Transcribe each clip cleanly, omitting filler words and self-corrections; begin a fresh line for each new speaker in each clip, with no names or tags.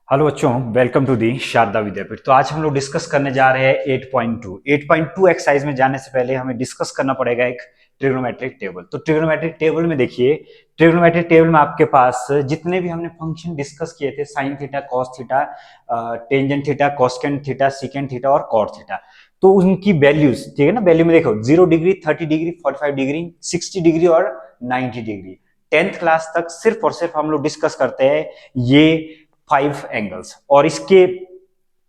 Hello बच्चों, welcome to the Sharda विद्यापीठ। तो आज हम लोग डिस्कस करने जा रहे हैं 8.2 एक्सरसाइज में जाने से पहले हमें डिस्कस करना पड़ेगा एक ट्रिग्नोमेट्रिक टेबल। तो ट्रिग्नोमेट्रिक टेबल में देखिए, ट्रिग्नोमेट्रिक टेबल में आपके पास जितने भी हमने फंक्शन डिस्कस किए थे, sine theta, cos theta, tangent theta, cosecant theta, secant theta और कॉट थीटा, तो उनकी वैल्यूज, ठीक है ना। वैल्यू में देखो 0 डिग्री, 30 डिग्री, 45 डिग्री, 60 डिग्री और 90 डिग्री। 10th क्लास तक सिर्फ और सिर्फ हम लोग डिस्कस करते हैं ये 5 एंगल्स। और इसके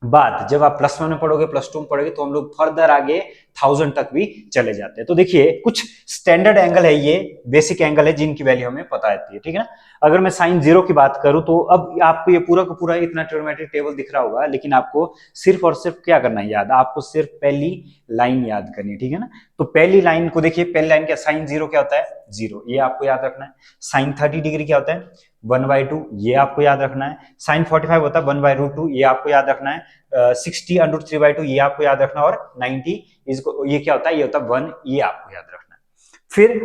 बाद जब आप +1 में पढ़ोगे, +2 में पढ़ोगे, तो हम लोग फर्दर आगे 1000 तक भी चले जाते हैं। तो देखिए, कुछ स्टैंडर्ड एंगल है, ये बेसिक एंगल है जिनकी वैल्यू हमें पता रहती है, ठीक है ना। अगर मैं साइन 0 की बात करूं तो अब आपको ये पूरा का पूरा इतना ट्रिग्नोमेट्रिक टेबल दिख रहा होगा, लेकिन आपको सिर्फ और सिर्फ क्या करना है याद, आपको सिर्फ पहली लाइन याद करनी है, ठीक है ना। तो पहली लाइन को देखिए, पहली लाइन क्या, साइन 0 क्या होता है, 0, ये आपको याद रखना है। साइन 30 डिग्री क्या होता है, 1/2, ये आपको याद रखना है। साइन 45 होता है 1/√2, ये आपको याद रखना है। 60√3/2, ये आपको याद रखना है। और 90 इसको, ये क्या होता है, ये होता है 1, ये आपको याद रखना है। फिर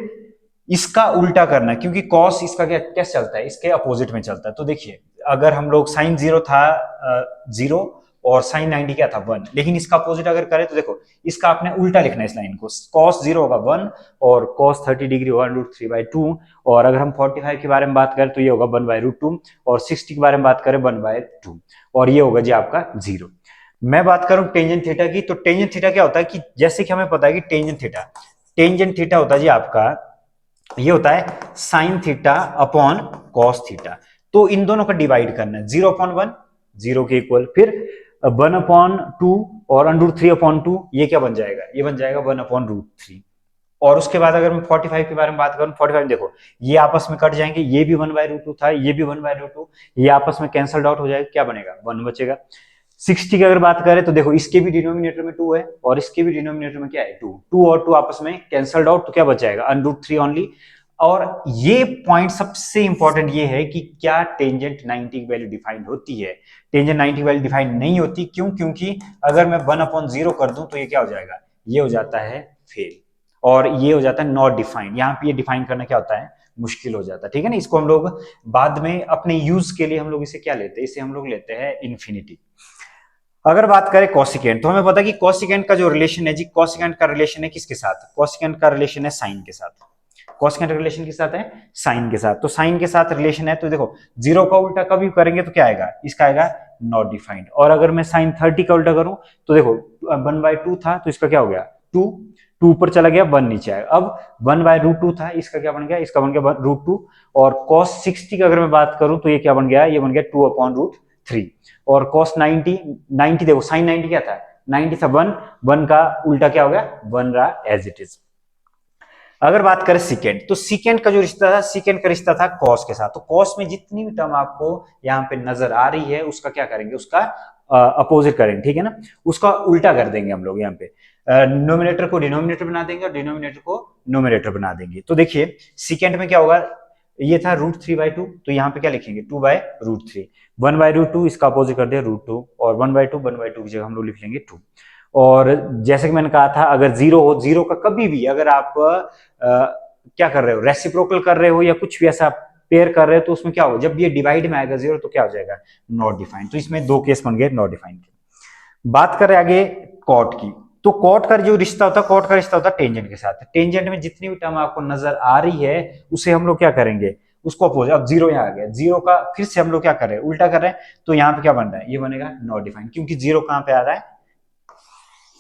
इसका उल्टा करना है, क्योंकि कॉस इसका क्या कैसे चलता है, इसके अपोजिट में चलता है। तो देखिए, अगर हम लोग साइन 0 था 0 और साइन 90 क्या था 1, लेकिन इसका अपोजिट अगर करें तो देखो, इसका आपने उल्टा लिखना है इस लाइन को। कॉस 0 होगा 1 और कॉस 30 डिग्री होगा √3/2। और अगर हम 45 के बारे में बात करें तो ये होगा 1/√2 और 60 के बारे में बात करें 1/2 और ये होगा जी आपका 0। मैं बात करूं टेंजेंट थीटा की, तो टेंजेंट थीटा क्या होता है कि जैसे कि हमें पता है कि टेंजेंट थीटा होता है जी आपका, ये होता है sine theta upon cos theta. तो इन दोनों का डिवाइड करना है, 0/1 0 के इक्वल, फिर 1/2 और √3/2, ये क्या बन जाएगा, ये बन जाएगा 1/√3। और उसके बाद अगर मैं 45 के बारे में बात करूं, 45 देखो, ये आपस में कट जाएंगे, ये भी 1/√2 था, ये भी 1/√2, ये आपस में कैंसल्ड आउट हो जाएगा, क्या बनेगा, 1 बचेगा। 60 की अगर बात करें तो देखो, इसके भी डिनोमिनेटर में 2 है और इसके भी डिनोमिनेटर में क्या है, 2, 2 और 2 आपस में कैंसल्ड आउट, तो क्या बच जाएगा, √3 ओनली। और ये पॉइंट सबसे इंपॉर्टेंट ये है कि क्या टेंजेंट 90 की वैल्यू डिफाइंड होती है। टेंजेंट 90 की वैल्यू डिफाइंड नहीं होती, क्यों, क्योंकि अगर मैं 1/0 कर दूं तो ये क्या हो जाएगा, ये हो जाता है फेल, और ये हो जाता है नॉट डिफाइंड। यहाँ पे ये डिफाइन करना क्या होता है, मुश्किल हो जाता है, ठीक है ना। इसको हम लोग बाद में अपने यूज के लिए हम लोग इसे क्या लेते हैं, इसे हम लोग लेते हैं इन्फिनिटी। अगर बात करें कॉसिकेंट, तो हमें पता है कि कॉसिकेंट का जो रिलेशन है जी, कॉसिकेंट का रिलेशन है किसके साथ, कॉसिकेंट का रिलेशन है साइन के साथ। कॉसिकेंट रिलेशन किसके साथ है, साइन के साथ। तो साइन के साथ रिलेशन है, तो देखो 0 का उल्टा कभी करेंगे तो क्या आएगा, इसका आएगा नॉट डिफाइंड। और अगर मैं साइन 30 का उल्टा करूं तो देखो 1/2 था, तो इसका क्या हो गया 2, 2 ऊपर चला गया, 1 नीचे आएगा। अब 1/√2 था, इसका क्या बन गया, इसका बन गया √2। और cos 60 की अगर मैं बात करूं तो ये क्या बन गया, ये बन गया 2/√3। और cos 90 देखो, साइन 90 क्या था, 90 था 1, 1 का उल्टा क्या हो गया, 1 रहा एज इट इज। अगर बात करें सीकेंट, तो सीकेंट का जो रिश्ता था, सीकेंट का रिश्ता था कॉस के साथ। तो कॉस में जितनी भी टर्म आपको यहाँ पे नजर आ रही है, उसका क्या करेंगे, उसका अपोजिट करेंगे, ठीक है ना, उसका उल्टा कर देंगे हम लोग। यहाँ पे नोमिनेटर को डिनोमिनेटर बना देंगे और डिनोमिनेटर को नोमिनेटर बना देंगे। तो देखिए, सीकेंट में क्या होगा, ये था √3/2, तो यहाँ पे क्या लिखेंगे 2/√3। 1/√2 इसका अपोजिट कर दिया √2, और 1/2 की जगह हम लोग लिख लेंगे 2। और जैसे कि मैंने कहा था, अगर 0 हो, 0 का कभी भी अगर आप क्या कर रहे हो, रेसिप्रोकल कर रहे हो या कुछ भी ऐसा पेयर कर रहे हो, तो उसमें क्या होगा, जब ये डिवाइड में आएगा 0 तो क्या हो जाएगा, नॉट डिफाइंड। तो इसमें 2 केस बन गए नॉट डिफाइंड के। बात करें आगे कॉट की, तो कॉट का जो रिश्ता होता है, कॉट का रिश्ता होता है टेंजेंट के साथ। टेंजेंट में जितनी भी टर्म आपको नजर आ रही है, उसे हम लोग क्या करेंगे, उसको अपोजिट। अब 0 यहाँ आ गया, 0 का फिर से हम लोग क्या कर रहे हैं, उल्टा कर रहे हैं, तो यहाँ पे क्या बन रहा है, ये बनेगा नॉट डिफाइंड, क्योंकि 0 कहां पे आ रहा है,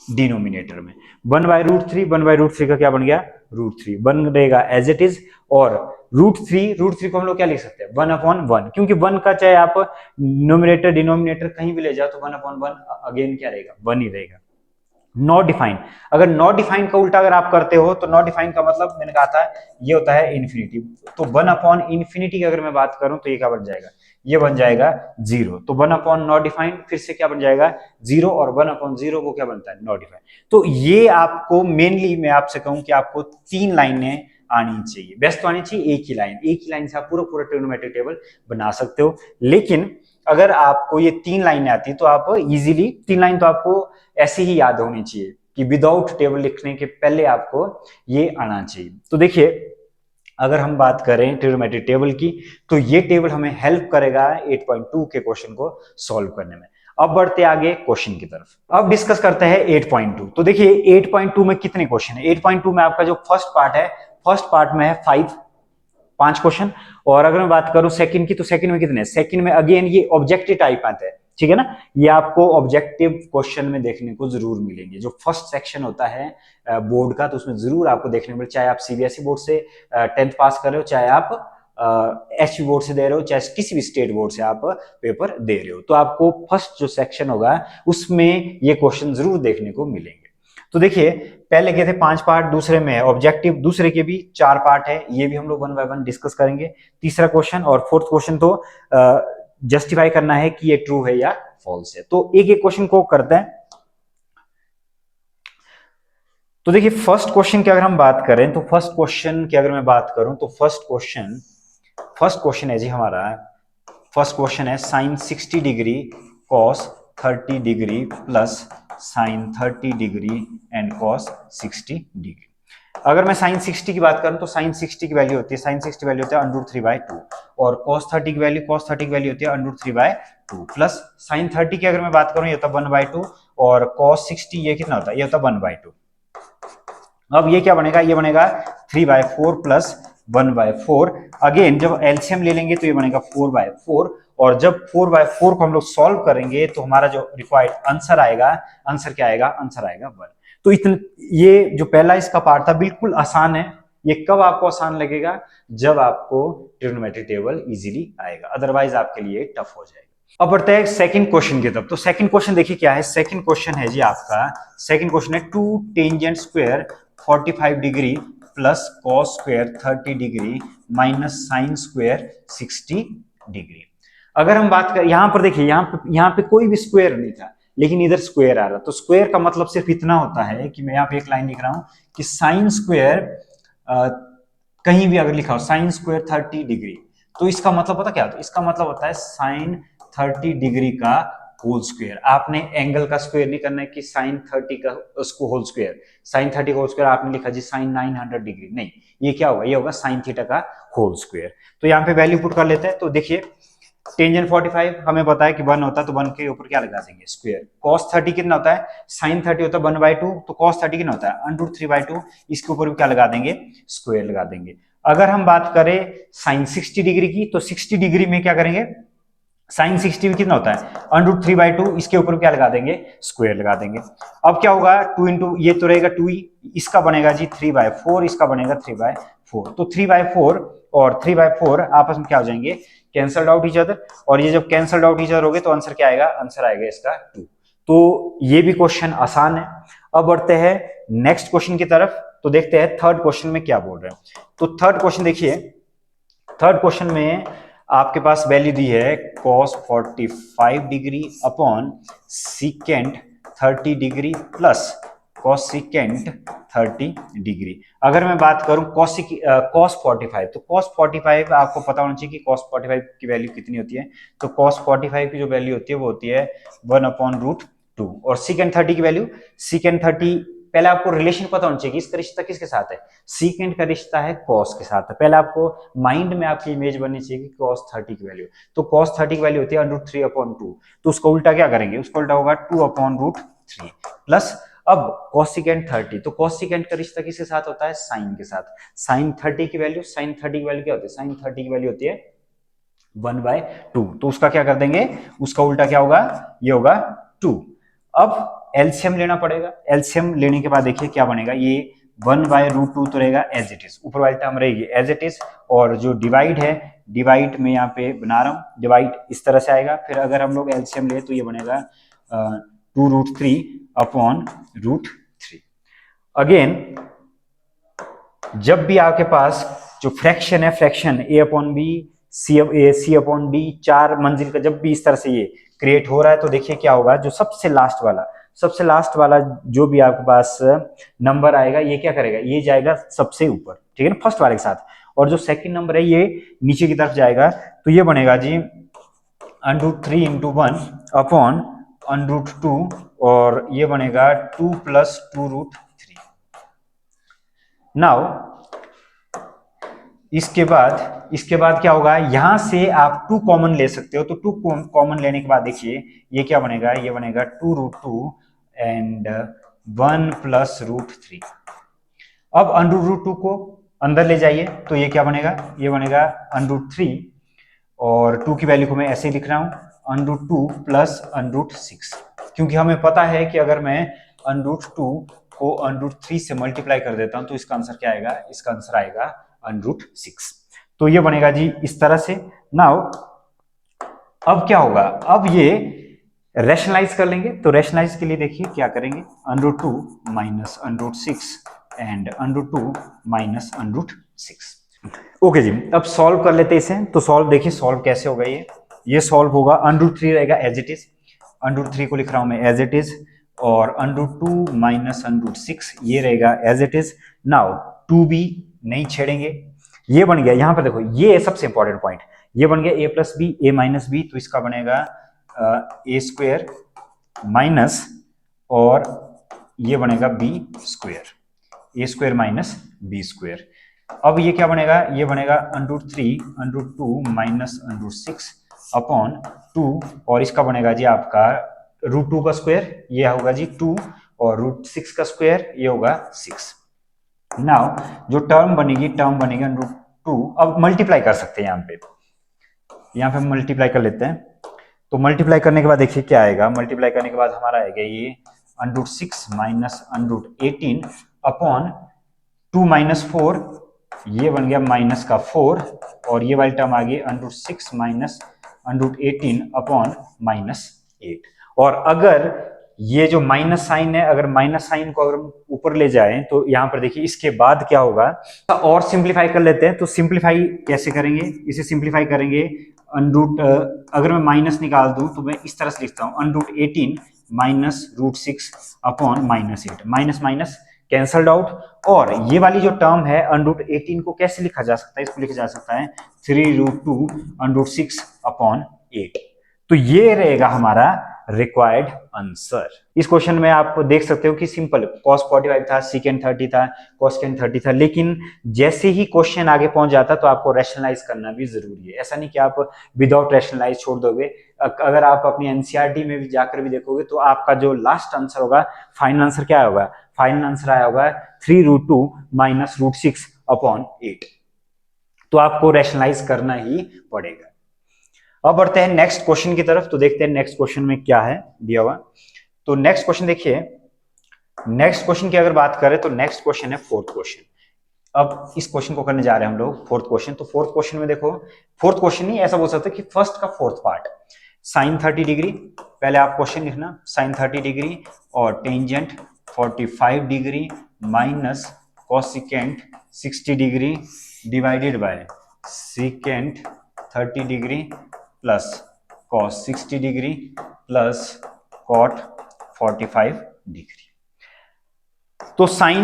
डिनोमिनेटर में। 1/√3 का क्या बन गया, √3 बन रहेगा एज इट इज। और √3 को हम लोग क्या लिख सकते हैं, 1/1, क्योंकि 1 का चाहे आप नोमिनेटर डिनोमिनेटर कहीं भी ले जाओ तो 1/1 अगेन क्या रहेगा, 1 ही रहेगा। नॉट डिफाइंड, अगर नॉट डिफाइंड का उल्टा अगर आप करते हो, तो नॉट डिफाइंड का मतलब मैंने कहा था ये होता है इन्फिनिटी। तो 1/∞ की अगर मैं बात करूं तो ये क्या बन जाएगा, ये बन जाएगा 0। तो 1 नॉट डिफाइंड फिर से क्या बन जाएगा 0, और 1/0 वो क्या बनता है, नॉट डिफाइंड। तो ये आपको मेनली मैं आपसे कहूं कि आपको 3 लाइनें आनी चाहिए, बेस्ट तो आनी चाहिए एक ही लाइन से आप पूरा पूरा ट्रिग्नोमेट्रिक टेबल बना सकते हो। लेकिन अगर आपको ये 3 लाइनें आती तो आप इजीली 3 लाइन तो आपको ऐसी ही याद होनी चाहिए कि विदाउट टेबल लिखने के पहले आपको ये आना चाहिए। तो देखिए, अगर हम बात करें ट्रिग्नोमेट्रिक टेबल की, तो ये टेबल हमें हेल्प करेगा 8.2 के क्वेश्चन को सॉल्व करने में। अब बढ़ते आगे क्वेश्चन की तरफ, अब डिस्कस करते हैं 8.2। तो देखिए 8.2 में कितने क्वेश्चन है। 8.2 में आपका जो फर्स्ट पार्ट है, फर्स्ट पार्ट में है 5 क्वेश्चन। और अगर मैं बात करूं सेकंड की, तो सेकंड में कितने, सेकंड में अगेन ये ऑब्जेक्टिव टाइप आते हैं, ठीक है ना। ये आपको ऑब्जेक्टिव क्वेश्चन में देखने को जरूर मिलेंगे। जो फर्स्ट सेक्शन होता है बोर्ड का, तो उसमें जरूर आपको देखने को मिले, चाहे आप सीबीएसई बोर्ड से 10th पास कर रहे हो, चाहे आप एचपी बोर्ड से दे रहे हो, चाहे किसी भी स्टेट बोर्ड से आप पेपर दे रहे हो, तो आपको फर्स्ट जो सेक्शन होगा उसमें ये क्वेश्चन जरूर देखने को मिलेंगे। तो देखिए पहले के थे 5 पार्ट, दूसरे में ऑब्जेक्टिव, दूसरे के भी 4 पार्ट है, ये भी हम लोग 1 बाय 1 डिस्कस करेंगे। तीसरा क्वेश्चन और फोर्थ क्वेश्चन तो जस्टिफाई करना है कि ये ट्रू है या फॉल्स है। तो एक एक क्वेश्चन को करते हैं। तो देखिए फर्स्ट क्वेश्चन की अगर हम बात करें, तो फर्स्ट क्वेश्चन की अगर मैं बात करूं, तो फर्स्ट क्वेश्चन है जी हमारा, फर्स्ट क्वेश्चन है sine 60 degree cos 30 degree plus sine 30 degree and cos 60 degree. अगर मैं साइन 60 की बात करूं, तो साइन 60 की वैल्यू होती है, साइन 60 वैल्यू होता है √3/2, और cos 30 की वैल्यू होती है √3/2 प्लस साइन 30 की अगर मैं बात करूं, ये होता है 1/2, और cos 60 ये कितना होता है, ये होता है 1/2। अब ये क्या बनेगा, ये बनेगा 3/4 प्लस 1/4। अगेन जब एलसीएम ले लेंगे तो ये बनेगा 4/4, और जब 4/4 को हम लोग सॉल्व करेंगे तो हमारा जो रिक्वायर्ड आंसर आएगा, आंसर क्या आएगा, आंसर आएगा 1। तो इतने, ये जो पहला इसका पार्ट था बिल्कुल आसान है। ये कब आपको आसान लगेगा, जब आपको ट्रिग्नोमेट्रिक टेबल इजीली आएगा, अदरवाइज आपके लिए टफ हो जाएगा। अब बढ़ते हैं सेकंड क्वेश्चन की तरफ। तो सेकंड क्वेश्चन देखिए क्या है, सेकंड क्वेश्चन है जी आपका, सेकंड क्वेश्चन है 2 tangent square 45 degree plus cos square 30 degree minus sine square 60 degree. अगर हम बात करें, यहां पर देखिए, यहाँ पे कोई भी स्क्वायर नहीं था, लेकिन इधर स्क्वायर आ रहा। तो स्क्वायर का मतलब सिर्फ इतना होता है कि मैं यहाँ पे एक लाइन लिख रहा हूं कि साइन स्क्वायर, कहीं भी अगर लिखा हो साइन स्क्वायर 30 डिग्री, तो इसका मतलब पता क्या होता है, इसका मतलब होता है साइन 30 डिग्री का होल स्क्वायर। आपने एंगल का स्क्वायर नहीं करना है कि साइन 30 का उसको होल स्क्वायर, साइन 30 का होल स्क्वायर आपने लिखा जी साइन 900 डिग्री, नहीं, ये क्या होगा, ये होगा साइन थीटा का होल स्क्वायर। तो यहाँ पे वैल्यू पुट कर लेते हैं। तो देखिए टेंजेंट 45 हमें पता है कि 1 होता है, तो 1 के ऊपर क्या लगा देंगे, स्क्वायर। cos 30 कितना होता है, sin 30 होता है 1/2, तो cos 30 कितना होता है √3/2, इसके ऊपर भी क्या लगा देंगे, स्क्वायर लगा देंगे। अगर हम बात करें sin 60 डिग्री की, तो 60 डिग्री में क्या करेंगे, साइन 60 में कितना होता है √3/2, इसके ऊपर क्या लगा देंगे, स्क्वायर लगा देंगे। अब क्या होगा 2 इंटू ये तो रहेगा 2 ही, इसका बनेगा जी 3/4, इसका बनेगा 3/4। तो 3/4 और 3/4 आपस में क्या हो जाएंगे, कैंसल्ड आउट ईच अदर, और ये जब कैंसल्ड आउट ईच अदर हो गए तो आंसर क्या आएगा, आंसर आएगा इसका 2। तो ये भी क्वेश्चन आसान है। अब बढ़ते हैं नेक्स्ट क्वेश्चन की तरफ। तो देखते हैं थर्ड क्वेश्चन में क्या बोल रहे हैं। तो थर्ड क्वेश्चन देखिए, थर्ड क्वेश्चन में आपके पास वैल्यू दी है cos 45 degree upon secant 30 degree plus cos secant 30 degree. अगर मैं बात करूं cos 45, तो cos 45 आपको पता होना चाहिए कि cos 45 की वैल्यू कितनी होती है। तो cos 45 की जो वैल्यू होती है वो होती है 1/√2, और सीकेंट 30 की वैल्यू, सीकेंट 30, पहले आपको रिलेशन पता होना चाहिए कि इसका रिश्ता किसके साथ है, सीकेंट का रिश्ता है कॉस के साथ है। पहले आपको माइंड में आपकी इमेज बननी चाहिए कि cos 30 की वैल्यू, तो cos 30 की वैल्यू होती है √3/2, तो उसका उल्टा क्या करेंगे, उसका उल्टा होगा 2/√3 प्लस, अब cosecant 30, तो cosecant का रिश्ता किसके साथ होता है, साइन के साथ। साइन 30 की वैल्यू, साइन 30 की वैल्यू क्या होती है, साइन 30 की वैल्यू होती है 1/2, तो उसका क्या कर देंगे, उसका उल्टा क्या होगा, ये होगा 2। अब एलसीएम लेना पड़ेगा, एलसीएम लेने के बाद देखिए क्या बनेगा, ये 1/√2 तो रहेगा एज इट इज, ऊपर वाली टर्म रहेगी एज इट इज, और जो डिवाइड है, डिवाइड में यहाँ पे बना रहा हूं, डिवाइड इस तरह से आएगा। फिर अगर हम लोग एलसीएम ले तो ये बनेगा 2√3/√3। अगेन जब भी आपके पास जो फ्रैक्शन है, फ्रैक्शन a/b c/d 4 मंजिल का जब भी इस तरह से ये क्रिएट हो रहा है, तो देखिए क्या होगा, जो सबसे लास्ट वाला जो भी आपके पास नंबर आएगा, ये क्या करेगा, ये जाएगा सबसे ऊपर, ठीक है ना, फर्स्ट वाले के साथ, और जो सेकंड नंबर है ये नीचे की तरफ जाएगा। तो ये बनेगा जी √3 × 1 अपॉन √2, और ये बनेगा 2 + 2√3। नाउ इसके बाद क्या होगा, यहां से आप 2 कॉमन ले सकते हो, तो 2 कॉमन लेने के बाद देखिए ये क्या बनेगा, ये बनेगा 2√2 एंड 1 प्लस √3। अब √2 को अंदर ले जाइए तो ये क्या बनेगा, ये बनेगा √3 और 2 की वैल्यू को मैं ऐसे ही लिख रहा हूं √2 प्लस √6, क्योंकि हमें पता है कि अगर मैं √2 को √3 से मल्टीप्लाई कर देता हूं तो इसका आंसर क्या आएगा, इसका आंसर आएगा √6। तो ये बनेगा जी इस तरह से। नाउ अब क्या होगा, अब ये रैशनलाइज कर लेंगे, तो रैशनलाइज के लिए देखिए क्या करेंगे, √2 माइनस √6 एंड √2 माइनस √6। ओके जी, अब सॉल्व कर लेते हैं इसे। तो सॉल्व देखिए, सॉल्व कैसे होगा, ये सॉल्व होगा, √3 रहेगा एज इट इज, √3 को लिख रहा हूं मैं एज इट इज, और √2 माइनस √6 ये रहेगा as it is. Now 2b नहीं छेड़ेंगे, ये बन गया, यहां पर देखो ये सबसे इंपॉर्टेंट पॉइंट, ये बन गया a plus B, a minus B, तो इसका बनेगा a स्क्वायर माइनस, और ये बनेगा b square, a square minus b square. अब ये क्या बनेगा, ये बनेगा √3 √2 माइनस √6 अपॉन 2, और इसका बनेगा जी आपका √2 का स्क्वायर, ये होगा जी 2, और √6 का स्क्वायर ये होगा 6। नाउ जो टर्म बनेगी √2, अब मल्टीप्लाई कर सकते हैं, यहाँ पे मल्टीप्लाई कर लेते हैं। तो मल्टीप्लाई करने के बाद देखिए क्या आएगा, मल्टीप्लाई करने के बाद हमारा आएगा ये √6 माइनस √18 अपॉन 2 माइनस 4, ये बन गया माइनस का 4, और ये वाली टर्म आ गई √6 माइनस √18 अपॉन -8। और अगर ये जो माइनस साइन है, अगर माइनस साइन को अगर ऊपर ले जाएं तो यहां पर देखिए इसके बाद क्या होगा, और सिंप्लीफाई कर लेते हैं। तो सिंप्लीफाई कैसे करेंगे, इसे सिंप्लीफाई करेंगे अगर मैं माइनस निकाल दूं तो मैं इस तरह से लिखता हूं √18 minus √6 upon -8, minus minus cancelled out. और ये वाली जो टर्म है √18 को कैसे लिखा जा सकता है, इसको लिखा जा सकता है 3√2 √6 अपॉन 8। तो ये रहेगा हमारा रिक्वायर्ड आंसर। इस क्वेश्चन में आप देख सकते हो कि सिंपल cos 45 था, secant 30 था, cosecant 30 था, लेकिन जैसे ही क्वेश्चन आगे पहुंच जाता तो आपको रैशनलाइज करना भी जरूरी है। ऐसा नहीं कि आप विदाउट रैशनलाइज छोड़ दोगे। अगर आप अपनी एनसीईआरटी में भी जाकर भी देखोगे तो आपका जो लास्ट आंसर होगा, फाइनल आंसर क्या होगा, फाइनल आंसर आया होगा 3√2 माइनस √6 अपॉन 8। तो आपको रैशनलाइज करना ही पड़ेगा। अब बढ़ते हैं नेक्स्ट क्वेश्चन की तरफ, तो देखते हैं नेक्स्ट क्वेश्चन में क्या है दिया हुआ। तो नेक्स्ट क्वेश्चन देखिए, नेक्स्ट क्वेश्चन की अगर बात करें तो नेक्स्ट क्वेश्चन है फोर्थ क्वेश्चन। अब इस क्वेश्चन को करने जा रहे हैं हम लोग फोर्थ क्वेश्चन। तो फोर्थ क्वेश्चन में देखो, फोर्थ क्वेश्चन नहीं ऐसा बोल सकते कि फर्स्ट का फोर्थ पार्ट, साइन 30 डिग्री, पहले आप क्वेश्चन लिखना साइन 30 डिग्री और tangent 45 degree minus cosecant 60 degree divided by secant 30 degree plus cos 60 degree plus cot 45 degree. तो साइन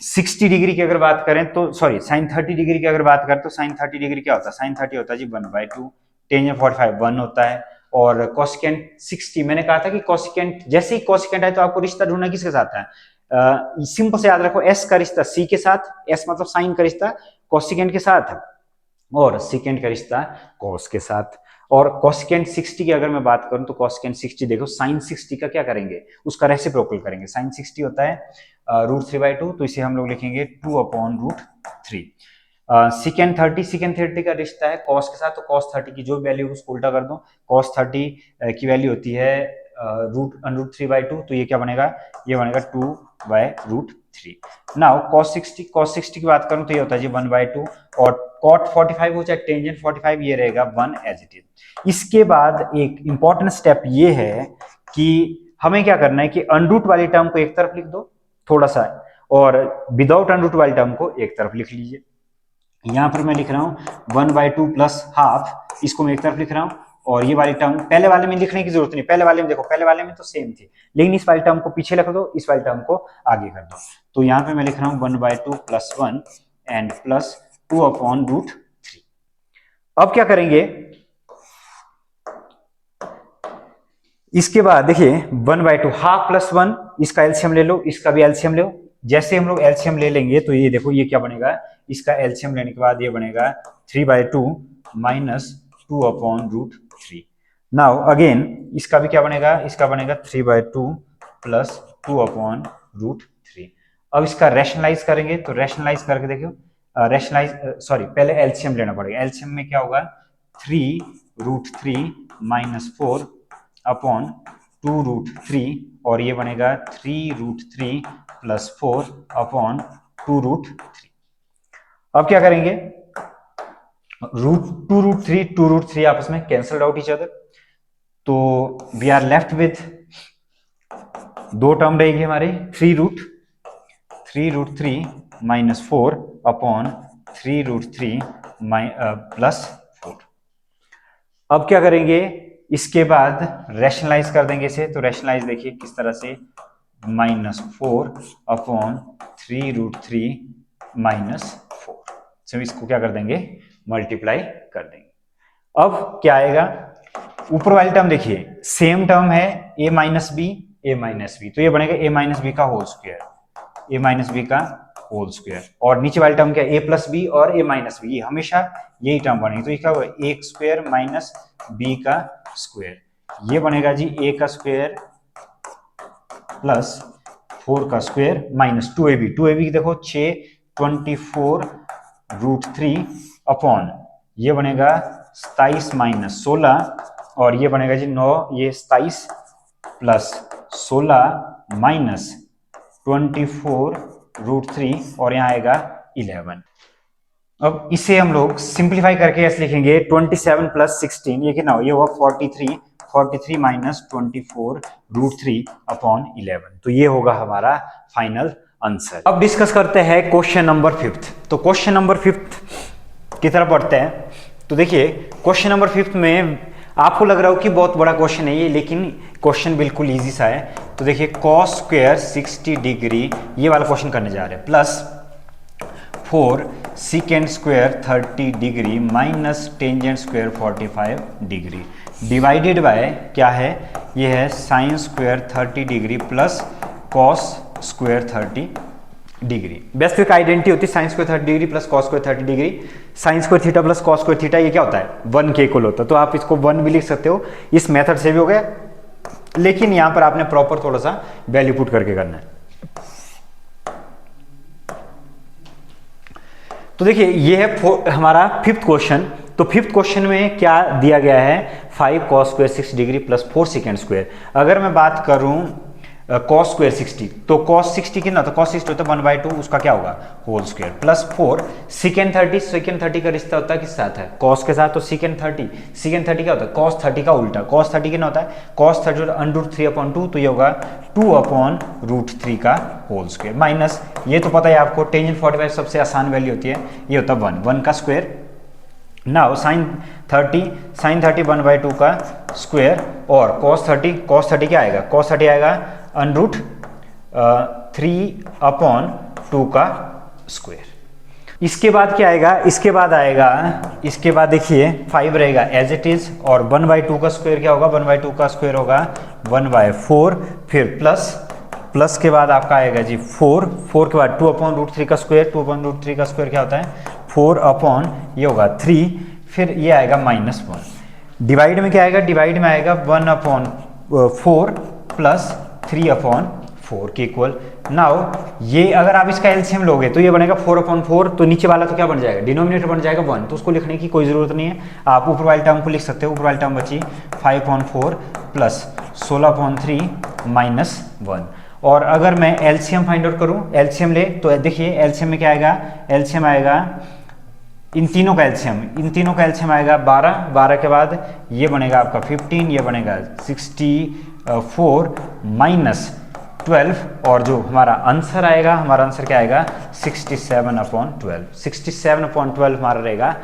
60 डिग्री की अगर बात करें तो सॉरी साइन 30 डिग्री की अगर बात करें तो साइन 30 डिग्री क्या होता है, साइन 30 होता है जी 1/2, टेंजेंट 45 1 होता है, और कोसिकेंट 60 मैंने कहा था कि कोसिकेंट जैसे ही कोसिकेंट है तो आपको रिश्ता ढूंढना किसके साथ है, सिंपल से याद रखो एस का रिश्ता सी के साथ, एस मतलब साइन का रिश्ता कोसिकेंट के साथ और सेकेंड का रिश्ता कॉस के साथ। और कोसिकेंट 60 की अगर मैं बात करूं तो कोसिकेंट 60 देखो साइन 60 का क्या करेंगे, उसका रेसिप्रोकल करेंगे। साइन 60 होता है √3/2, तो इसे हम लोग लिखेंगे 2/√3। सेकेंड 30 का रिश्ता है कॉस के साथ, तो कॉस 30 की जो वैल्यू उसको उल्टा कर दो, कॉस 30 की वैल्यू होती है √3/2, तो ये क्या बनेगा, ये बनेगा 2/√3। नाउ cos 60 की बात करूं तो ये होता है जी 1/2, और cot 45 हो चाहे टेंजेंट 45 ये रहेगा 1 एज इट इज। इसके बाद एक इंपॉर्टेंट स्टेप ये है कि हमें क्या करना है कि अंडरूट वाली टर्म को एक तरफ लिख दो थोड़ा सा, और विदाउट अंडरूट वाली टर्म को एक तरफ लिख लीजिए। यहां पर मैं लिख रहा हूं 1/2 प्लस हाफ, इसको मैं एक तरफ लिख रहा हूं, और ये वाली टर्म पहले वाले में लिखने की जरूरत नहीं, पहले वाले में देखो पहले वाले में तो सेम थी, लेकिन इस वाली टर्म को पीछे लिख दो, इस वाली टर्म को आगे कर दो। तो यहां पे मैं लिख रहा हूं 1/2 प्लस 1 एंड प्लस 2/√3। अब क्या करेंगे, इसके बाद देखिए 1/2 हाफ प्लस 1, इसका एलसीएम ले लो, इसका भी एलसीएम ले लो। जैसे हम लोग एलसीएम ले लेंगे तो ये देखो ये क्या बनेगा, इसका एलसीएम लेने के बाद ये बनेगा 3/2 माइनस 2/√3। नाउ अगेन इसका भी क्या बनेगा, इसका बनेगा 3/2 प्लस 2/√3। अब इसका रैशनलाइज करेंगे तो रैशनलाइज करके देखो, पहले एलसीएम लेना पड़ेगा। एलसीएम में क्या होगा, 3√3 माइनस 4/2√3 और ये बनेगा 3√3 प्लस 4/2√3। अब क्या करेंगे, √2√3 आपस में कैंसल्ड आउट ईच अदर, तो वी आर लेफ्ट विथ दो टर्म रहेगी हमारे 3√3 माइनस 4/3√3 प्लस 4। अब क्या करेंगे, इसके बाद रैशनलाइज कर देंगे इसे, तो रैशनलाइज देखिए किस तरह से, -4/3√3 माइनस 4। तो इसको क्या कर देंगे, मल्टीप्लाई कर देंगे। अब क्या आएगा, ऊपर वाली टर्म देखिए सेम टर्म है a माइनस बी, तो ये बनेगा a माइनस बी का होल स्क्वायर, और नीचे वाली टर्म क्या है, a प्लस बी और a माइनस बी, हमेशा यही टर्म बनेगी। तो ये क्या होगा, a स्क्वायर माइनस b का स्क्वायर, ये बनेगा जी a का स्क्वायर प्लस 4 का स्क्वायर माइनस 2ab देखो 6/24√3 अपॉन ये बनेगा 27 माइनस 16 और ये बनेगा जी 9, ये 27 प्लस 16 माइनस 24√3 और यहाँ आएगा 11। अब इसे हम लोग सिंप्लीफाई करके ऐसे लिखेंगे 27 प्लस 16 ये कितना हो, ये होगा 43 माइनस 24√3 अपॉन 11। तो ये होगा हमारा फाइनल आंसर। अब डिस्कस करते हैं क्वेश्चन नंबर 5। तो क्वेश्चन नंबर 5 की तरफ बढ़ते हैं। तो देखिए क्वेश्चन नंबर 5 में आपको लग रहा हो कि बहुत बड़ा क्वेश्चन है ये, लेकिन क्वेश्चन बिल्कुल इजी सा है। तो देखिए कॉस स्क्वायर 60 डिग्री ये वाला क्वेश्चन करने जा रहे हैं, plus 4 second square 30 degree minus tangent square 45 degree divided by क्या है, ये है sine square 30 degree plus cos square 30 degree. Basic identity होती है sine square 30 degree plus cos square 30 degree, sine square theta plus cos square theta ये क्या होता है, 1 के इक्वल होता है। तो आप इसको 1 भी लिख सकते हो, इस मेथड से भी हो गया, लेकिन यहां पर आपने प्रॉपर थोड़ा सा वैल्यू पुट करके करना है। तो देखिए ये है हमारा 5th क्वेश्चन। तो 5th क्वेश्चन में क्या दिया गया है, 5 cos square 6 degree plus 4 second square. अगर मैं बात करूं कॉस स्क्वायर 60, तो कॉस 60 कितना, तो कॉस 60 होता है 1/2, उसका क्या होगा होल स्क्वायर, प्लस 4 सेकेंड 30 का रिश्ता होता है किस साथ है, कॉस के साथ। तो सेकेंड 30 क्या होता है, कॉस 30 का उल्टा, कॉस 30 कितना होता है, कॉस 30 √3/2, तो ये होगा 2/√3 का होल स्क्वायर, माइनस ये तो पता है आपको टेंजेंट 45 सबसे आसान वैल्यू होती है, ये होता है 1 का स्क्वायर। नाउ साइन 30 1/2 का स्क्वायर और कॉस 30 क्या आएगा, कॉस 30 आएगा √3/2 का स्क्वायर। इसके बाद क्या आएगा, इसके बाद देखिए 5 रहेगा एज इट इज, और 1/2 का स्क्वायर क्या होगा, 1/2 का स्क्वायर होगा 1/4, फिर प्लस के बाद आपका आएगा जी 4 के बाद 2/√3 का स्क्वायर, 2/√3 का स्क्वायर क्या होता है 4 ये होगा 3, फिर ये आएगा -1। डिवाइड में क्या आएगा, डिवाइड में आएगा 1/4 प्लस 3/4 के इक्वल। नाउ ये अगर आप इसका एलसीएम लोगे तो ये बनेगा 4/4, तो नीचे वाला तो क्या बन जाएगा, डिनोमिनेटर बन जाएगा 1, तो उसको लिखने की कोई जरूरत नहीं है, आप ऊपर वाली टर्म को लिख सकते हो। ऊपर वाली टर्म बची 5/4 प्लस 16/3 -1। और अगर मैं एलसीएम फाइंड आउट करूं, एलसीएम ले तो देखिए एलसीएम में क्या आएगा, एलसीएम आएगा इन तीनों का एलसीएम आएगा 12 के बाद ये बनेगा आपका 15, ये बनेगा 64 -12, और जो हमारा आंसर आएगा, हमारा आंसर क्या आएगा 67/12। 67/12 हमारा रहेगा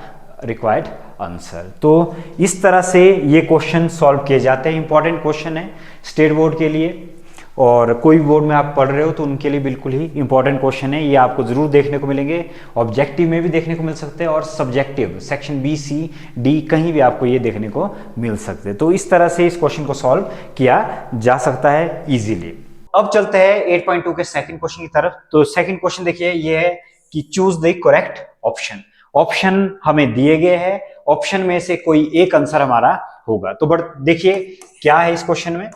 रिक्वायर्ड आंसर। तो इस तरह से ये क्वेश्चन सॉल्व किए जाते हैं। इंपॉर्टेंट क्वेश्चन है स्टेट बोर्ड के लिए, और कोई भी बोर्ड में आप पढ़ रहे हो तो उनके लिए बिल्कुल ही इंपॉर्टेंट क्वेश्चन है। ये आपको जरूर देखने को मिलेंगे, ऑब्जेक्टिव में भी देखने को मिल सकते हैं और subjective section B C D कहीं भी आपको ये देखने को मिल सकते हैं। तो इस तरह से इस क्वेश्चन को सॉल्व किया जा सकता है इजीली। अब चलते हैं 8.2 के सेकंड क्वेश्चन की तरफ। तो सेकंड क्वेश्चन देखिए, ये है कि choose the correct option. Option हमें दिए गए हैं, ऑप्शन में से कोई एक आंसर हमारा होगा। तो बट देखिए क्या है इस क्वेश्चन में।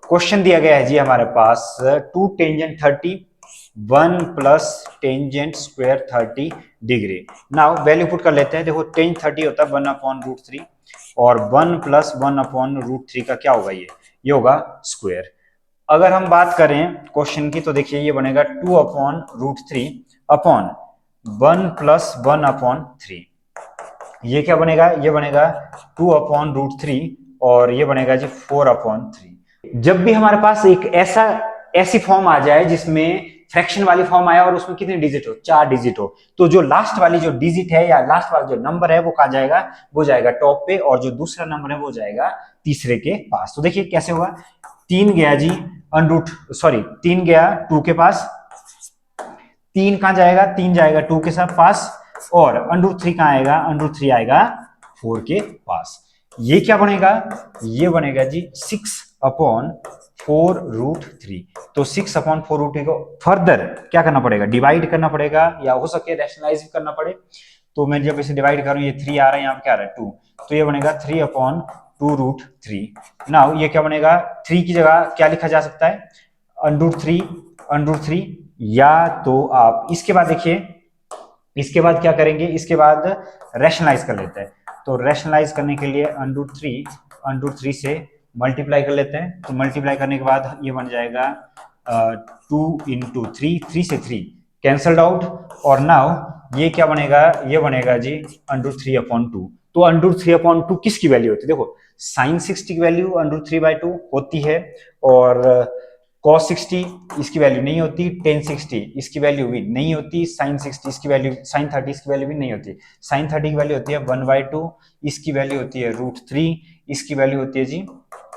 क्वेश्चन दिया गया है जी हमारे पास 2 tangent 30 1 plus tangent square 30 degree. Now value put कर लेते हैं। देखो टेन 30 होता है 1/√3 और 1 प्लस 1/√3 का क्या होगा, ये होगा स्क्वायर। अगर हम बात करें क्वेश्चन की तो देखिए ये बनेगा 2/√3 अपॉन 1 प्लस 1/3। ये क्या बनेगा, ये बनेगा 2/√3 और ये बनेगा जी 4/3। जब भी हमारे पास एक ऐसी फॉर्म आ जाए जिसमें फ्रैक्शन वाली फॉर्म आया और उसमें कितने डिजिट हो, 4 डिजिट हो, तो जो लास्ट वाली जो डिजिट है या लास्ट वाला जो नंबर है वो कहा जाएगा, वो जाएगा टॉप पे और जो दूसरा नंबर है वो जाएगा तीसरे के पास। तो देखिए कैसे होगा, 3 गया जी सॉरी 3 गया 2 के पास, 3 कहां जाएगा, 3 जाएगा 2 के साथ पास और √3 कहां आएगा, √3 आएगा 4 के पास। ये क्या बनेगा, ये बनेगा जी 6/4√3। तो 6/4√3 को फर्दर क्या करना पड़ेगा, डिवाइड करना पड़ेगा या हो सके रैशनलाइज भी करना पड़े। तो मैं जब इसे डिवाइड करूं ये 3 आ रहा है, यहाँ पे क्या आ रहा है 2, तो ये बनेगा 3/2√3। नाउ ये क्या बनेगा, 3 की जगह क्या लिखा जा सकता है, √3 या तो आप इसके बाद देखिए, इसके बाद क्या करेंगे, इसके बाद रैशनलाइज कर लेते हैं। तो रैशनलाइज करने के लिए √3 से मल्टीप्लाई कर लेते हैं। तो मल्टीप्लाई करने के बाद ये बन जाएगा 2 × 3, 3 से 3 कैंसल्ड आउट और नाउ ये क्या बनेगा, ये बनेगा जी √3/2। तो √3/2 किसकी वैल्यू होती है, देखो sin 60 की वैल्यू √3/2 होती है और cos 60 इसकी वैल्यू नहीं होती, tan 60 इसकी वैल्यू भी नहीं होती, sin 60 इसकी वैल्यू, sin 30 इसकी वैल्यू भी नहीं होती। sin 30 की वैल्यू होती है 1/2, इसकी वैल्यू होती है √3, इसकी वैल्यू होती है जी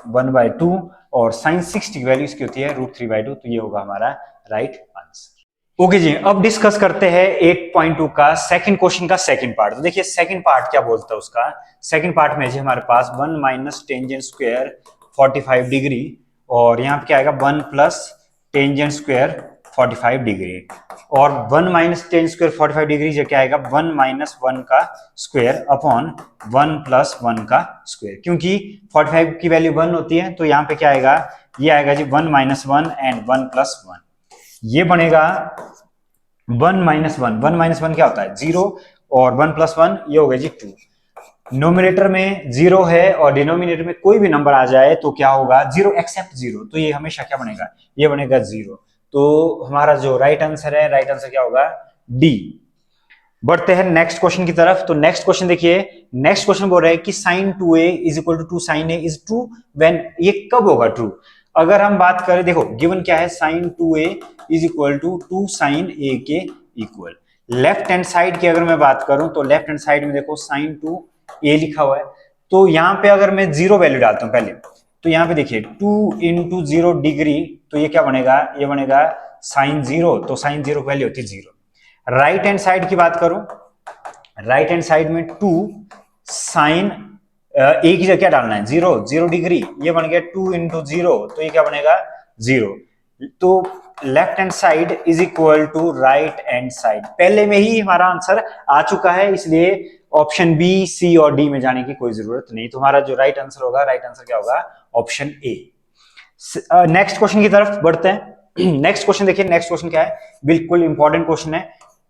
1/2 और sin 60 की वैल्यू इसकी होती है √3/2। तो ये होगा हमारा राइट आंसर। ओके जी, अब डिस्कस करते हैं 8.2 का सेकंड क्वेश्चन का सेकंड पार्ट। तो देखिए सेकंड पार्ट क्या बोलता है उसका, सेकंड पार्ट में जी हमारे पास 1 माइनस टेंजेंट स्क्वायर 45 डिग्री और यहाँ पे क्या आएगा 1 प्लस टेंजेंट स्क्वायर 45 डिग्री और 1 माइनस टेंजेंट स्क्वायर 45 डिग्री जो क्या आएगा 1 माइनस 1 का स्क्वायर अपॉन 1 प्लस 1 का स्क्वायर। क्योंकि 45 की वैल्यू 1 होती है तो यहाँ पे क्या आएगा, ये आएगा जी 1 माइनस 1 एंड 1 प्लस 1। ये बनेगा 1 माइनस 1, 1 माइनस 1 क्या होता है 0 और 1 प्लस 1 ये हो गया जी 2। नोमिनेटर में 0 है और डिनोमिनेटर में कोई भी नंबर आ जाए तो क्या होगा 0 एक्सेप्ट 0, तो ये हमेशा क्या बनेगा, ये बनेगा 0। तो हमारा जो राइट आंसर है, राइट आंसर क्या होगा डी। बढ़ते हैं नेक्स्ट क्वेश्चन की तरफ। तो नेक्स्ट क्वेश्चन देखिए, नेक्स्ट क्वेश्चन बोल रहा है कि sin 2a is equal to 2 sin a is true when, ये कब होगा ट्रू। अगर हम बात करें, देखो गिवन क्या है sin 2a is equal to 2 sin a के इक्वल। लेफ्ट हैंड साइड की अगर मैं बात करूं तो लेफ्ट हैंड साइड में देखो sin 2a लिखा हुआ है, तो यहां पे अगर मैं 0 वैल्यू डालता हूं पहले, तो यहां पे देखिए 2 × 0 डिग्री, तो ये क्या बनेगा, ये बनेगा sin 0, तो sin 0 की वैल्यू होती है 0। राइट हैंड साइड की बात करूं, राइट हैंड साइड में 2 sin a की जगह क्या डालना है 0 डिग्री, ये बन गया 2 × 0, तो ये क्या बनेगा 0। तो left hand side is equal to right hand side, पहले में ही हमारा आंसर आ चुका है, इसलिए ऑप्शन बी, सी और डी में जाने की कोई जरूरत नहीं। तो हमारा जो राइट आंसर होगा, राइट आंसर क्या होगा ऑप्शन ए। नेक्स्ट क्वेश्चन की तरफ बढ़ते हैं। नेक्स्ट क्वेश्चन देखिए, नेक्स्ट क्वेश्चन क्या है, बिल्कुल इंपॉर्टेंट क्वेश्चन है।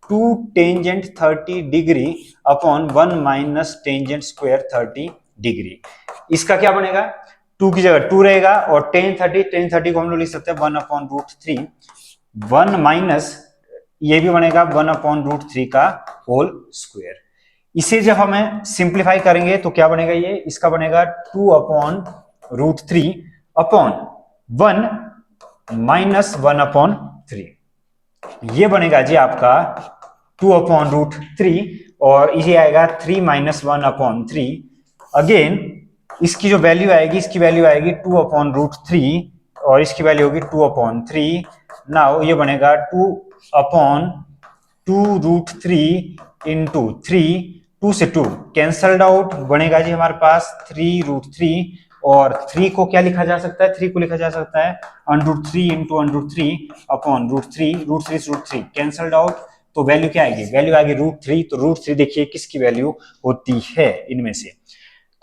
2 tangent 30 degree upon 1 minus tangent square 30 degree, इसका क्या बनेगा, 2 की जगह 2 रहेगा और tan 30 को हम लोग लिख सकते हैं 1/√3, 1 माइनस ये भी बनेगा 1/√3 का होल स्क्वायर। इसे जब हमें सिंप्लीफाई करेंगे तो क्या बनेगा, ये इसका बनेगा 2/√3 अपॉन 1 माइनस 1/3, ये बनेगा जी आपका 2/√3 और ये आएगा 3 माइनस 1/3। अगेन इसकी जो वैल्यू आएगी, इसकी वैल्यू आएगी 2/√3 और इसकी वैल्यू होगी 2/3। नाउ ये बनेगा 2/2√3 इंटू 3, 2 से 2 कैंसल्ड आउट, बनेगा जी हमारे पास 3√3 और 3 को क्या लिखा जा सकता है, 3 को लिखा जा सकता है √3 इंटू √3 अपॉन √3, √3 से √3 कैंसल्ड आउट, तो वैल्यू क्या आएगी, वैल्यू आएगी √3। तो √3 देखिए किसकी वैल्यू होती है इनमें से,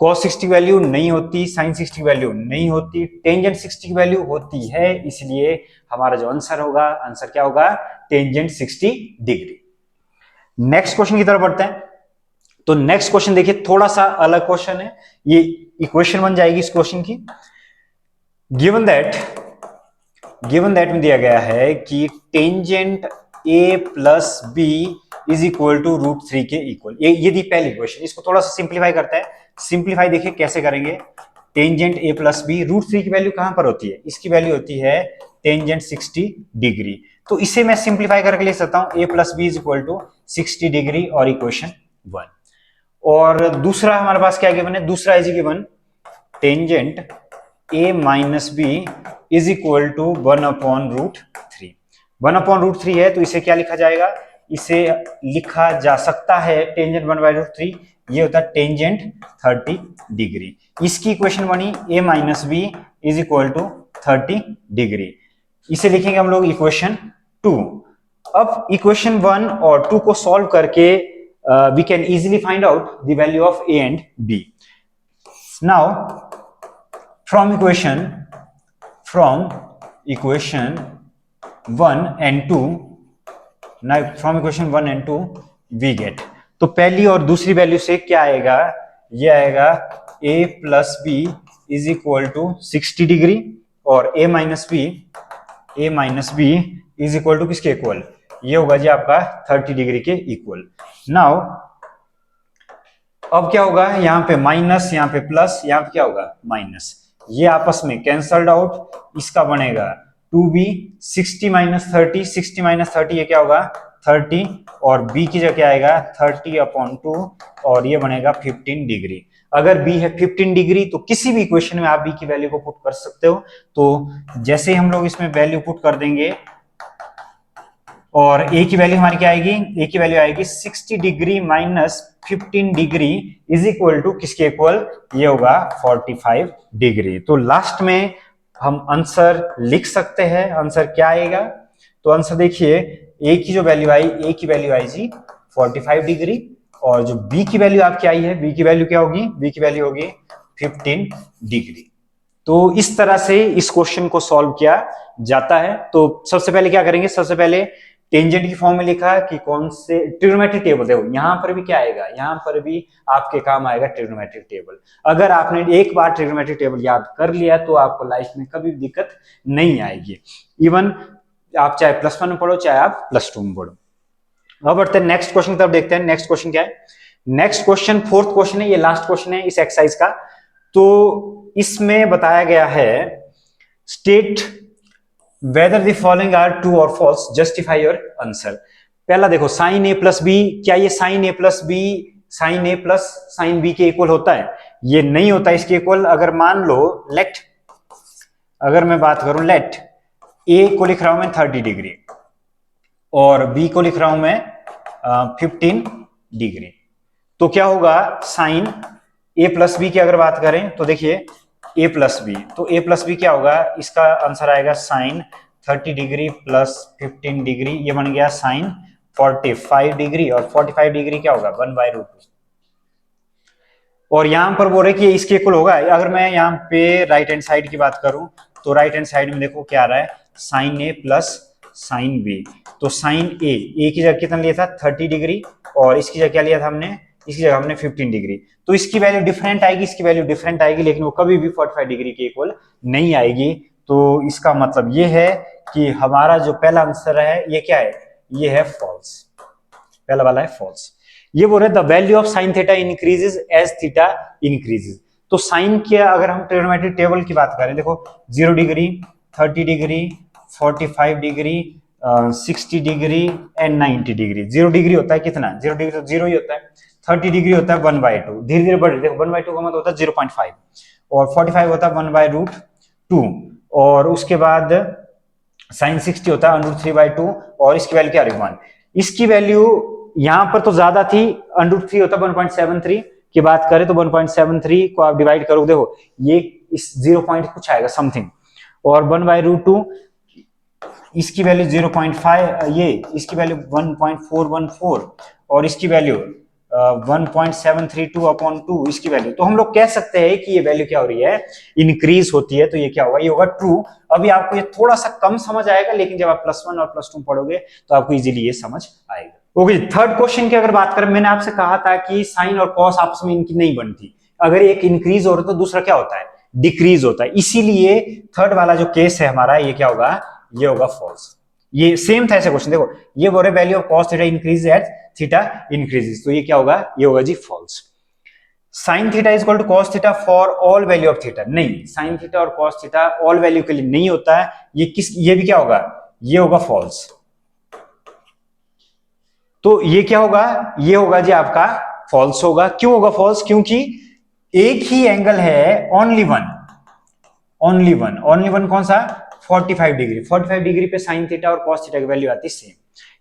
cos 60 की वैल्यू नहीं होती, sin 60 की वैल्यू नहीं होती, टेंजेंट 60 की वैल्यू होती है, इसलिए हमारा जो आंसर होगा, आंसर क्या होगा, टेंजेंट 60 डिग्री। नेक्स्ट क्वेश्चन की तरफ बढ़ते हैं। तो नेक्स्ट क्वेश्चन देखिए थोड़ा सा अलग क्वेश्चन है, ये इक्वेशन बन जाएगी इस क्वेश्चन की। गिवन दैट में दिया गया है कि tangent a plus B is equal to √3 के इक्वल, ये दी पहली इक्वेशन। इसको थोड़ा सा सिंप्लीफाई करते हैं। सिंप्लीफाई देखिए कैसे करेंगे। टेंजेंट a प्लस बी, √3 की वैल्यू कहां पर होती है, इसकी वैल्यू होती है टेंजेंट 60 डिग्री। तो इसे मैं सिंप्लीफाई करके लिख सकता हूं a plus B is equal to 60 degree और इक्वेशन 1। और दूसरा हमारे पास क्या गिवन है, दूसरा is given tangent a minus B is equal to 1/√3। 1/√3 है तो इसे क्या लिखा जाएगा, इसे लिखा जा सकता है टेंजेंट 1/√3, ये होता है टेंजेंट 30 डिग्री। इसकी इक्वेशन बनी a minus B is equal to 30 degree. इसे लिखेंगे हम लोग इक्वेशन 2। अब इक्वेशन 1 और 2 को सॉल्व करके we can easily find out the value of a and b. Now from equation 1 and 2, now from equation 1 and 2 we get, तो पहली और दूसरी वैल्यू से क्या आएगा, ये आएगा a plus B is equal to 60 degree और a minus B is equal to किसके इक्वल, ये होगा जी आपका 30 डिग्री के इक्वल। नाउ अब क्या होगा, यहां पे माइनस, यहां पे प्लस, यहां पे क्या होगा माइनस, ये आपस में कैंसल्ड आउट, इसका बनेगा 2b 60 माइनस 30, 60 माइनस 30 ये क्या होगा 30, और b की जगह क्या आएगा 30/2 और ये बनेगा 15 डिग्री। अगर b है 15 डिग्री तो किसी भी इक्वेशन में आप b की वैल्यू को पुट कर सकते हो। तो जैसे हम लोग इसमें वैल्यू पुट कर देंगे और a की वैल्यू हमारी क्या आएगी, a की वैल्यू आएगी 60 degree minus 15 degree is equal to किसके इक्वल, ये होगा 45 डिग्री। तो लास्ट में हम आंसर लिख सकते हैं, आंसर क्या आएगा, तो आंसर देखिए a की जो वैल्यू आई, a की वैल्यू आई जी 45 डिग्री, और जो b की वैल्यू आपकी आई है, b की वैल्यू क्या होगी, b की वैल्यू होगी 15 डिग्री। तो इस तरह से इस क्वेश्चन को सॉल्व किया जाता है। तो सबसे पहले क्या करेंगे, सबसे पहले टेंजेंट की फॉर्म में लिखा कि कौन से ट्रिग्नोमेट्रिक टेबल, देखो यहां पर भी क्या आएगा, यहां पर भी आपके काम आएगा ट्रिग्नोमेट्रिक टेबल। अगर आपने एक बार ट्रिग्नोमेट्रिक टेबल याद कर लिया तो आपको लाइफ में कभी भी दिक्कत नहीं आएगी, इवन आप चाहे +1 में पढ़ो चाहे आप +2 में पढ़ो। अब बढ़ते हैं नेक्स्ट क्वेश्चन की तरफ, देखते हैं नेक्स्ट क्वेश्चन क्या है। नेक्स्ट क्वेश्चन 4th क्वेश्चन है, ये लास्ट क्वेश्चन है इस एक्सरसाइज का। तो इसमें बताया गया है state whether the following are true or false, justify your answer। पहला देखो sin a प्लस बी, क्या ये sin a plus B sin a plus sin b के इक्वल होता है, ये नहीं होता इसके इक्वल। अगर मान लो लेट, अगर मैं बात करूं लेट a को लिख रहा हूं मैं 30 डिग्री और b को लिख रहा हूं मैं 15 डिग्री, तो क्या होगा sin a प्लस बी की अगर बात करें तो देखिए a प्लस बी, तो a प्लस बी क्या होगा, इसका आंसर आएगा साइन 30 डिग्री प्लस 15 डिग्री, ये बन गया साइन 45 डिग्री, और 45 डिग्री क्या होगा 1/√2। और यहां पर बोल रहे कि इसके इक्वल होगा। अगर मैं यहाँ पे राइट हैंड साइड की बात करूं तो राइट हैंड साइड में देखो क्या आ रहा है, sine a plus sine b। तो साइन a की जगह कितना लिया था 30 डिग्री, और इसकी जगह क्या लिया था हमने, इसकी जगह हमने 15 डिग्री। तो इसकी वैल्यू डिफरेंट आएगी, इसकी वैल्यू डिफरेंट आएगी, लेकिन वो कभी भी 45 डिग्री के इक्वल नहीं आएगी। तो इसका मतलब ये है कि हमारा जो पहला आंसर है ये क्या है, ये है फॉल्स, पहला वाला है फॉल्स। ये बोल रहे the value of sine theta increases as theta increases. तो साइन के अगर हम ट्रिग्नोमेट्रिक टेबल की बात करें, देखो 0 degree 30 degree 45 degree 60 degree and 90 degree. 0 degree होता है कितना, 0 डिग्री तो 0 ही होता है, 30 डिग्री होता है 1/2, धीरे धीरे बढ़, देखो 1/2 का मतलब होता है 0.5, और 45 होता है 1/√2, और उसके बाद साइन 60 होता है √3/2, और इसकी वैल्यू क्या है 1। इसकी वैल्यू यहां पर तो ज्यादा थी, √3 होता है 1.73 की बात करें तो 1.73 को आप डिवाइड करोगे, देखो ये इस 0 पॉइंट कुछ आएगा समथिंग, और 1/√2 इसकी वैल्यू 0.5, ये इसकी वैल्यू 1.414 और इसकी वैल्यू 1.732 अपॉन 2 इसकी वैल्यू, तो हम लोग कह सकते हैं कि ये वैल्यू क्या हो रही है, इंक्रीज होती है। तो ये क्या होगा, ये होगा ट्रू। अभी आपको ये थोड़ा सा कम समझ आएगा, लेकिन जब आप +1 और +2 पढ़ोगे तो आपको इजीली ये समझ आएगा। ओके, थर्ड क्वेश्चन की अगर बात करें, मैंने आपसे कहा था कि साइन और कॉस आपस में इनकी नहीं बनती, अगर एक इंक्रीज हो रहा है तो दूसरा क्या होता है, डिक्रीज होता है। इसीलिए थर्ड वाला जो केस है हमारा, ये क्या होगा, ये होगा फॉल्स। ये सेम था ऐसे क्वेश्चन, देखो ये बोल रहे value of cos theta increase at theta increases, तो ये क्या होगा, ये होगा जी falls. Sine theta is equal to cos theta for all value of theta, नहीं, साइन थीटा और कॉस थीटा ऑल वैल्यू के लिए नहीं होता है। ये भी क्या होगा, ये होगा फॉल्स। तो ये क्या होगा, ये होगा जी आपका फॉल्स होगा। क्यों होगा फॉल्स, क्योंकि एक ही एंगल है, only one, only one, only one कौन सा, 45 डिग्री, 45 डिग्री पे साइन थीटा और कॉस थीटा की वैल्यू आती है सेम,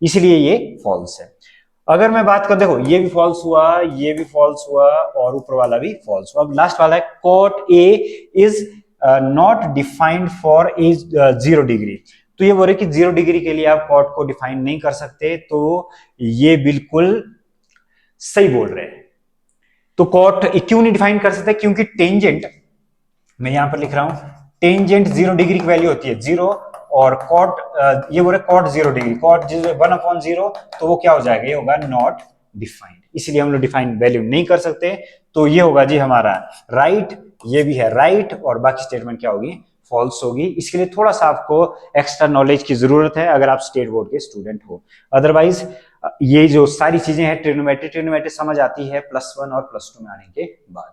इसलिए ये फॉल्स है। अगर मैं बात कर, देखो ये भी फॉल्स हुआ, ये भी फॉल्स हुआ और ऊपर वाला भी फॉल्स हुआ। अब लास्ट वाला है, cot A is not defined for A 0 degree, तो ये बोल रहे कि 0 डिग्री के लिए आप कॉट को डिफाइन नहीं कर सकते, तो ये बिल्कुल सही बोल रहे हैं। तो कॉट क्यों नहीं डिफाइन कर सकते, क्योंकि टेंजेंट, मैं यहां पर लिख रहा हूं, टेंजेंट 0 डिग्री की वैल्यू होती है 0, और कॉट ये बोल रहे कॉट 0 डिग्री, कॉट 1/0, तो वो क्या हो जाएगा, ये होगा नॉट डिफाइंड, इसलिए हम लोग डिफाइंड वैल्यू नहीं कर सकते। तो ये होगा जी हमारा राइट, ये भी है राइट, और बाकी स्टेटमेंट क्या होगी, फॉल्स होगी। इसके लिए थोड़ा सा आपको एक्स्ट्रा नॉलेज की जरूरत है अगर आप स्टेट बोर्ड के स्टूडेंट हो, अदरवाइज ये जो सारी चीजें हैं ट्रिग्नोमेट्री समझ आती है +1 और +2 में आने के बाद।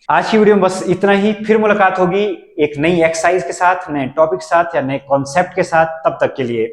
आज की वीडियो में बस इतना ही, फिर मुलाकात होगी एक नई एक्सरसाइज के साथ, नए टॉपिक के साथ या नए कॉन्सेप्ट के साथ। तब तक के लिए